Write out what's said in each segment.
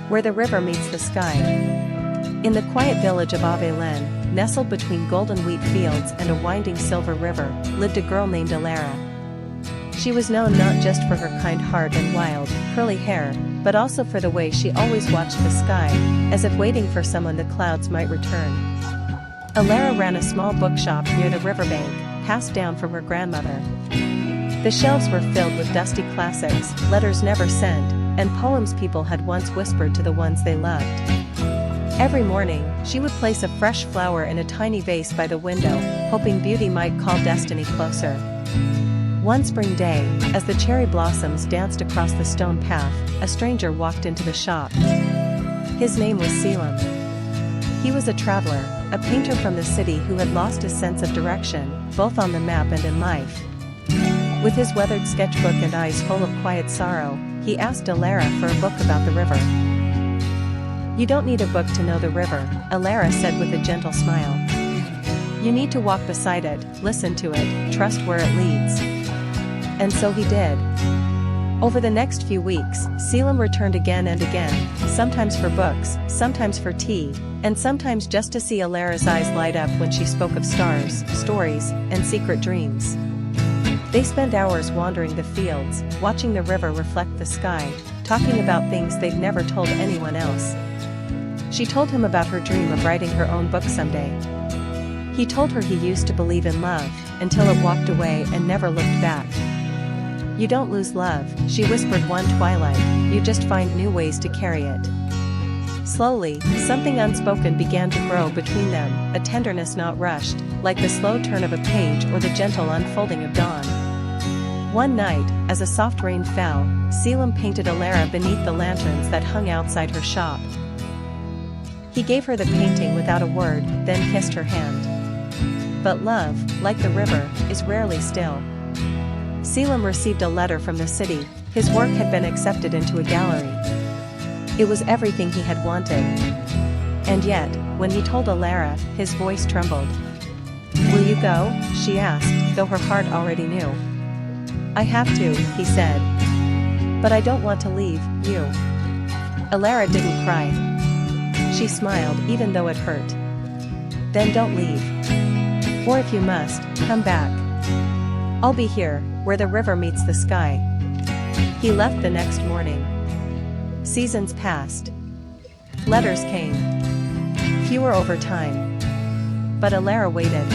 where the river meets the sky. In the quiet village of Avelen, nestled between golden wheat fields and a winding silver river, lived a girl named Alara. She was known not just for her kind heart and wild, curly hair, but also for the way she always watched the sky, as if waiting for someone the clouds might return. Alara ran a small bookshop near the riverbank, passed down from her grandmother. The shelves were filled with dusty classics, letters never sent, and poems people had once whispered to the ones they loved. Every morning, she would place a fresh flower in a tiny vase by the window, hoping beauty might call destiny closer. One spring day, as the cherry blossoms danced across the stone path, a stranger walked into the shop. His name was Selim. He was a traveler, a painter from the city who had lost his sense of direction, both on the map and in life. With his weathered sketchbook and eyes full of quiet sorrow, he asked Alara for a book about the river. "You don't need a book to know the river," Alara said with a gentle smile. "You need to walk beside it, listen to it, trust where it leads." And so he did. Over the next few weeks, Selim returned again and again, sometimes for books, sometimes for tea, and sometimes just to see Alara's eyes light up when she spoke of stars, stories, and secret dreams. They spent hours wandering the fields, watching the river reflect the sky, talking about things they'd never told anyone else. She told him about her dream of writing her own book someday. He told her he used to believe in love, until it walked away and never looked back. "You don't lose love," she whispered one twilight, "you just find new ways to carry it." Slowly, something unspoken began to grow between them, a tenderness not rushed, like the slow turn of a page or the gentle unfolding of dawn. One night, as a soft rain fell, Selim painted Alara beneath the lanterns that hung outside her shop. He gave her the painting without a word, then kissed her hand. But love, like the river, is rarely still. Selim received a letter from the city. His work had been accepted into a gallery. It was everything he had wanted. And yet, when he told Alara, his voice trembled. "Will you go?" she asked, though her heart already knew. "I have to," he said. "But I don't want to leave you." Alara didn't cry. She smiled, even though it hurt. "Then don't leave. Or if you must, come back. I'll be here, where the river meets the sky." He left the next morning. Seasons passed. Letters came. Fewer over time. But Alara waited.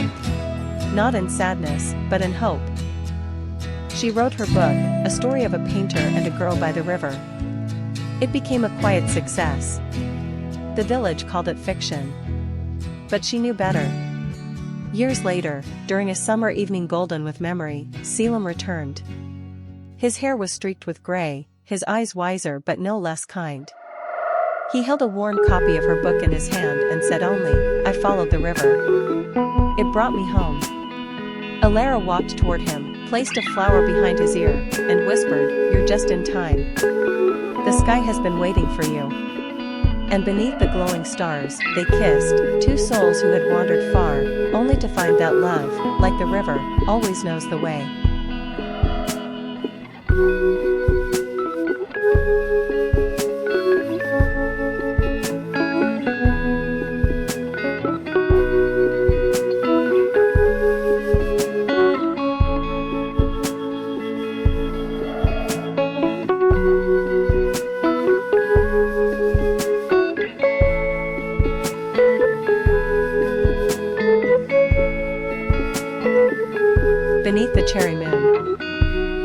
Not in sadness, but in hope. She wrote her book, a story of a painter and a girl by the river. It became a quiet success. The village called it fiction. But she knew better. Years later, during a summer evening golden with memory, Selim returned. His hair was streaked with gray, his eyes wiser but no less kind. He held a worn copy of her book in his hand and said only, "I followed the river. It brought me home." Alara walked toward him, placed a flower behind his ear, and whispered, "You're just in time. The sky has been waiting for you." And beneath the glowing stars, they kissed, two souls who had wandered far, only to find that love, like the river, always knows the way. Beneath the cherry moon.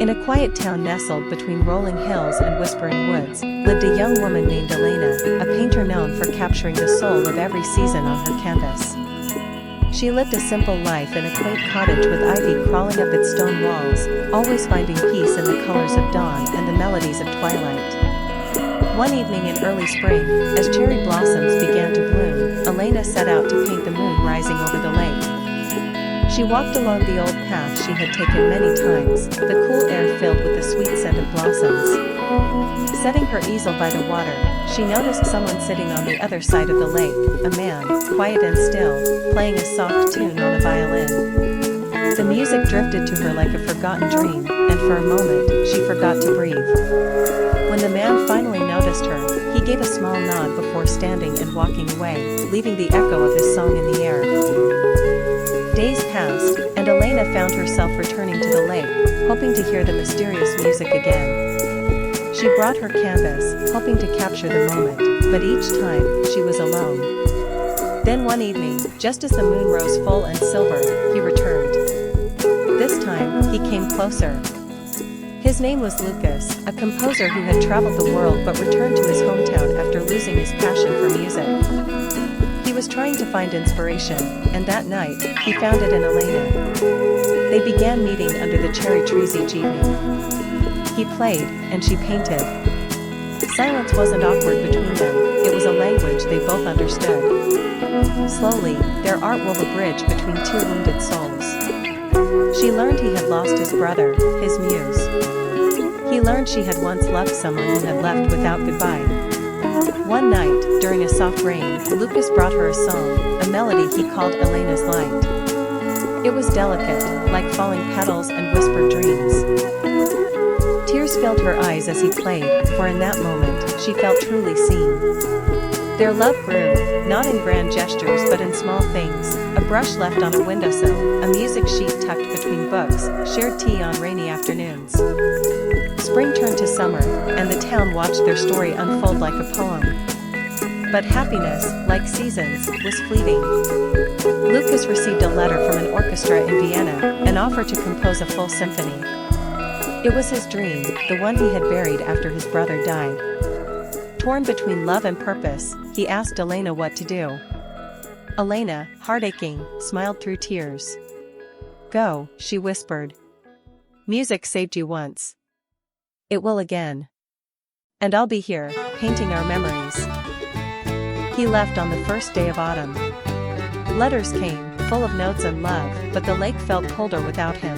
In a quiet town nestled between rolling hills and whispering woods, lived a young woman named Elena, a painter known for capturing the soul of every season on her canvas. She lived a simple life in a quaint cottage with ivy crawling up its stone walls, always finding peace in the colors of dawn and the melodies of twilight. One evening in early spring, as cherry blossoms began to bloom, Elena set out to paint the moon rising over the lake. She walked along the old path she had taken many times, the cool air filled with the sweet scent of blossoms. Setting her easel by the water, she noticed someone sitting on the other side of the lake, a man, quiet and still, playing a soft tune on a violin. The music drifted to her like a forgotten dream, and for a moment, she forgot to breathe. When the man finally noticed her, he gave a small nod before standing and walking away, leaving the echo of his song in the air. Days passed, and Elena found herself returning to the lake, hoping to hear the mysterious music again. She brought her canvas, hoping to capture the moment, but each time, she was alone. Then one evening, just as the moon rose full and silver, he returned. This time, he came closer. His name was Lucas, a composer who had traveled the world but returned to his hometown after losing his passion for music. He was trying to find inspiration, and that night, he found it in Elena. They began meeting under the cherry trees each evening. He played, and she painted. Silence wasn't awkward between them, it was a language they both understood. Slowly, their art wove a bridge between two wounded souls. She learned he had lost his brother, his muse. He learned she had once loved someone who had left without goodbye. One night, during a soft rain, Lucas brought her a song, a melody he called Elena's Light. It was delicate, like falling petals and whispered dreams. Tears filled her eyes as he played, for in that moment, she felt truly seen. Their love grew, not in grand gestures but in small things, a brush left on a windowsill, a music sheet tucked between books, shared tea on rainy afternoons. Spring turned to summer, and the town watched their story unfold like a poem. But happiness, like seasons, was fleeting. Lucas received a letter from an orchestra in Vienna, an offer to compose a full symphony. It was his dream, the one he had buried after his brother died. Torn between love and purpose, he asked Elena what to do. Elena, heart-aching, smiled through tears. "Go," she whispered. "Music saved you once. It will again. And I'll be here, painting our memories." He left on the first day of autumn. Letters came, full of notes and love, but the lake felt colder without him.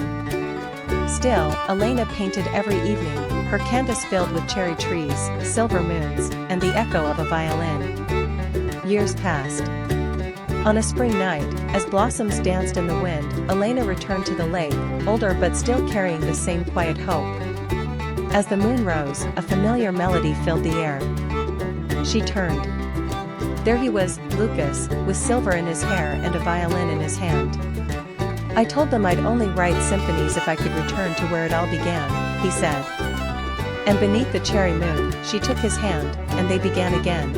Still, Elena painted every evening, her canvas filled with cherry trees, silver moons, and the echo of a violin. Years passed. On a spring night, as blossoms danced in the wind, Elena returned to the lake, older but still carrying the same quiet hope. As the moon rose, a familiar melody filled the air. She turned. There he was, Lucas, with silver in his hair and a violin in his hand. "I told them I'd only write symphonies if I could return to where it all began," he said. And beneath the cherry moon, she took his hand, and they began again.